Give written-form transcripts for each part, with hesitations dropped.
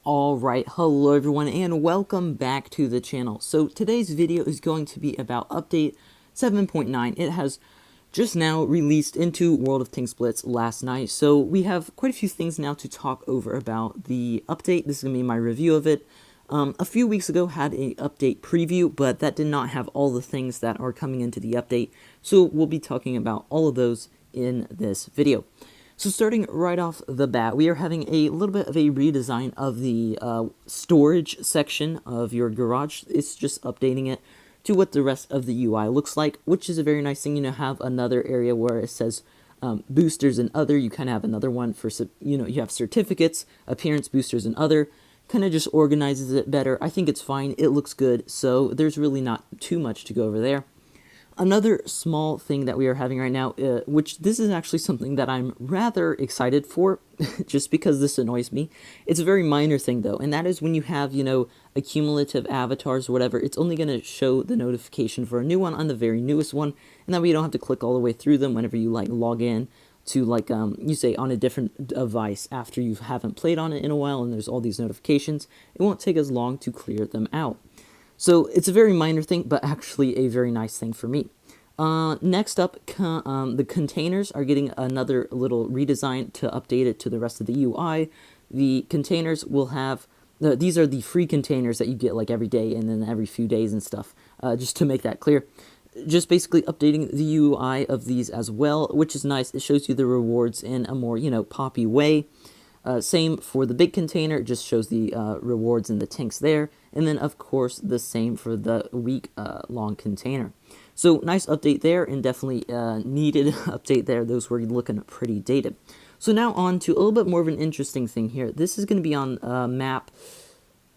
Alright, hello everyone and welcome back to the channel. So today's video is going to be about update 7.9. It has just now released into World of Tanks Blitz last night. So we have quite a few things now to talk over about the update. This is going to be my review of it. A few weeks ago had a update preview, but that did not have all the things that are coming into the update. So we'll be talking about all of those in this video. So starting right off the bat, we are having a little bit of a redesign of the storage section of your garage. It's just updating it to what the rest of the UI looks like, which is a very nice thing. You know, have another area where it says boosters and other. You kind of have another one for, you have certificates, appearance boosters and other. Kind of just organizes it better. I think it's fine. It looks good. So there's really not too much to go over there. Another small thing that we are having right now, which this is actually something that I'm rather excited for, just because this annoys me. It's a very minor thing though, and that is when you have, accumulative avatars or whatever, it's only going to show the notification for a new one on the very newest one, and that way you don't have to click all the way through them whenever you log in to you say on a different device after you haven't played on it in a while and there's all these notifications. It won't take as long to clear them out. So it's a very minor thing, but actually a very nice thing for me. Next up, the containers are getting another little redesign to update it to the rest of the UI. The containers will have, these are the free containers that you get like every day and then every few days and stuff, just to make that clear. Just basically updating the UI of these as well, which is nice. It shows you the rewards in a more, poppy way. Same for the big container, it just shows the rewards and the tanks there. And then, of course, the same for the week-long container. So, nice update there, and definitely needed update there. Those were looking pretty dated. So now on to a little bit more of an interesting thing here. This is going to be on map.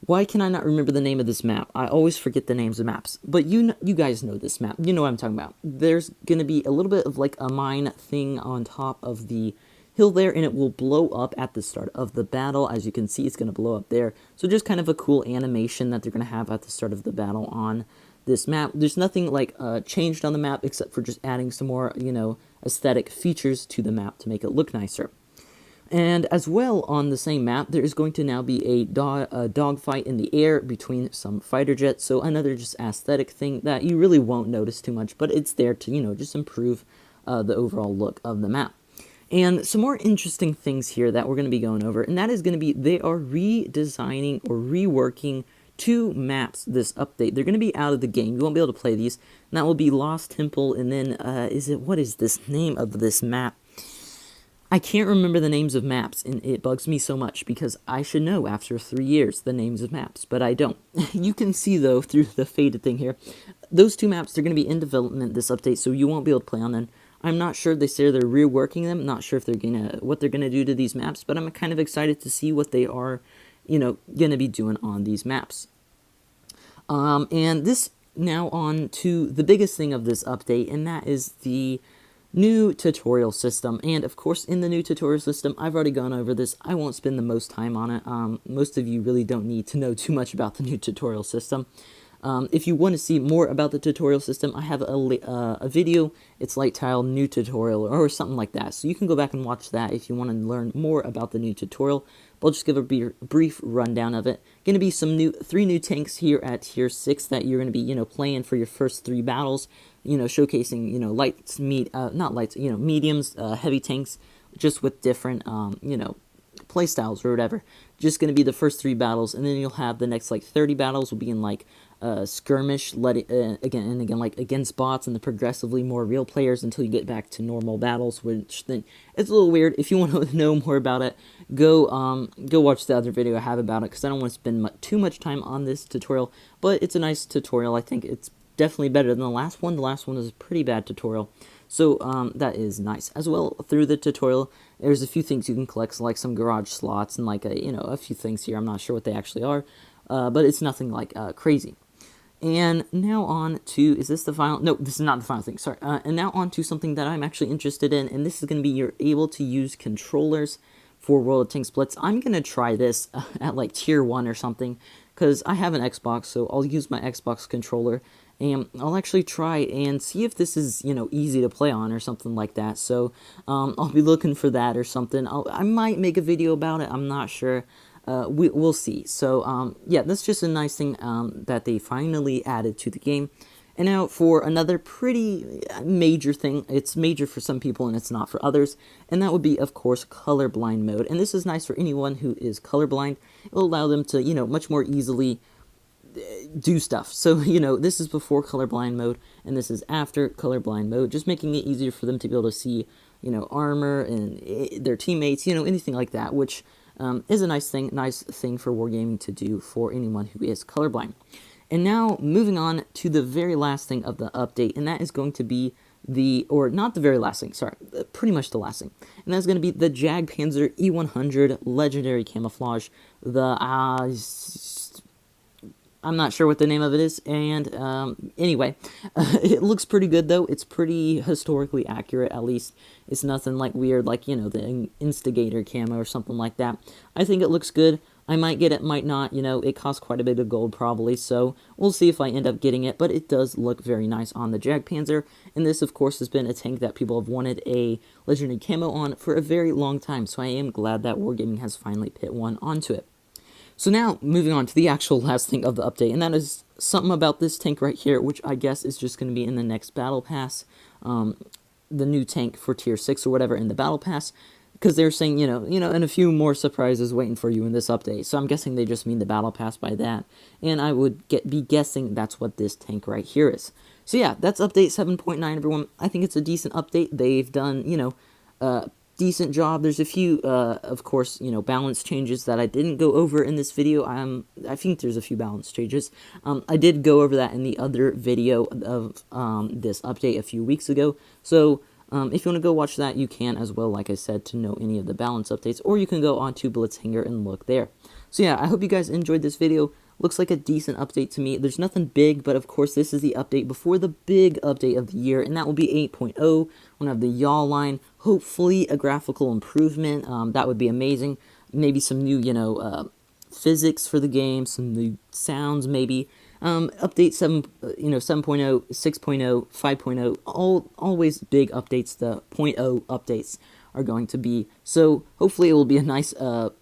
Why can I not remember the name of this map? I always forget the names of maps. But you guys know this map. You know what I'm talking about. There's going to be a little bit of like a mine thing on top of the hill there, and it will blow up at the start of the battle. As you can see, it's going to blow up there. So just kind of a cool animation that they're going to have at the start of the battle on this map. There's nothing like changed on the map except for just adding some more, aesthetic features to the map to make it look nicer. And as well on the same map, there is going to now be a dogfight in the air between some fighter jets. So another just aesthetic thing that you really won't notice too much, but it's there to, just improve the overall look of the map. And some more interesting things here that we're going to be going over, and that is going to be they are redesigning or reworking 2 maps this update. They're going to be out of the game. You won't be able to play these. And that will be Lost Temple, and then, what is this name of this map? I can't remember the names of maps, and it bugs me so much because I should know after 3 years the names of maps, but I don't. You can see, though, through the faded thing here, those 2 maps, they're going to be in development this update, so you won't be able to play on them. I'm not sure. They say they're reworking them. Not sure if they're what they're gonna do to these maps, but I'm kind of excited to see what they are, gonna be doing on these maps. And this now on to the biggest thing of this update, and that is the new tutorial system. And of course, in the new tutorial system, I've already gone over this. I won't spend the most time on it. Most of you really don't need to know too much about the new tutorial system. If you want to see more about the tutorial system, I have a video. It's like titled New Tutorial or something like that. So you can go back and watch that if you want to learn more about the new tutorial. But I'll just give a brief rundown of it. Going to be some 3 new tanks here at tier 6 that you're going to be, playing for your first 3 battles. Showcasing, lights, not lights, mediums, heavy tanks, just with different, playstyles or whatever. Just going to be the first 3 battles, and then you'll have the next 30 battles will be in skirmish, again like against bots and the progressively more real players until you get back to normal battles, which then it's a little weird. If you want to know more about it, go watch the other video I have about it, because I don't want to spend too much time on this tutorial, but it's a nice tutorial. I think it's definitely better than the last one. The last one was a pretty bad tutorial. So that is nice. As well, through the tutorial, there's a few things you can collect, so like some garage slots and a few things here. I'm not sure what they actually are, but it's nothing crazy. And now on to, is this the final? No, this is not the final thing, sorry. And now on to something that I'm actually interested in, and this is going to be you're able to use controllers for World of Tanks Blitz. I'm going to try this at tier 1 or something, because I have an Xbox, so I'll use my Xbox controller, and I'll actually try and see if this is, easy to play on or something like that. So I'll be looking for that or something. I might make a video about it, I'm not sure. we'll see. So yeah, that's just a nice thing that they finally added to the game. And now for another pretty major thing. It's major for some people and it's not for others, and that would be, of course, Colorblind Mode. And this is nice for anyone who is colorblind. It will allow them to, much more easily do stuff. So, this is before Colorblind Mode, and this is after Colorblind Mode, just making it easier for them to be able to see, armor and their teammates, anything like that, which is a nice thing for wargaming to do for anyone who is colorblind. And now, moving on to the very last thing of the update, and that is going to be not the very last thing, sorry, pretty much the last thing. And that's going to be the Jagdpanzer E100 Legendary Camouflage. I'm not sure what the name of it is, and anyway, it looks pretty good though. It's pretty historically accurate, at least. It's nothing like weird, like, the Instigator camo or something like that. I think it looks good. I might get it, might not, it costs quite a bit of gold probably, so we'll see if I end up getting it, but it does look very nice on the Jagdpanzer, and this, of course, has been a tank that people have wanted a legendary camo on for a very long time, so I am glad that Wargaming has finally put one onto it. So now, moving on to the actual last thing of the update, and that is something about this tank right here, which I guess is just going to be in the next Battle Pass, the new tank for Tier 6 or whatever in the Battle Pass, because they're saying, and a few more surprises waiting for you in this update. So I'm guessing they just mean the Battle Pass by that, and I would be guessing that's what this tank right here is. So yeah, that's update 7.9, everyone. I think it's a decent update. They've done, decent job. There's a few, of course, balance changes that I didn't go over in this video. I think there's a few balance changes. I did go over that in the other video of this update a few weeks ago. So if you want to go watch that, you can as well, like I said, to know any of the balance updates, or you can go on to Blitzhanger and look there. So yeah, I hope you guys enjoyed this video. Looks like a decent update to me. There's nothing big, but of course this is the update before the big update of the year, and that will be 8.0. We'll have the yaw line, hopefully a graphical improvement. That would be amazing. Maybe some new, physics for the game, some new sounds maybe. Update 7.0, 6.0, 5.0, always big updates. The 0.0 updates are going to be. So hopefully it will be a nice 8.0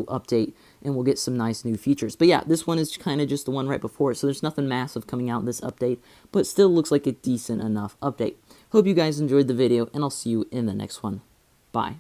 update, and we'll get some nice new features. But yeah, this one is kind of just the one right before it, so there's nothing massive coming out in this update, but still looks like a decent enough update. Hope you guys enjoyed the video, and I'll see you in the next one. Bye.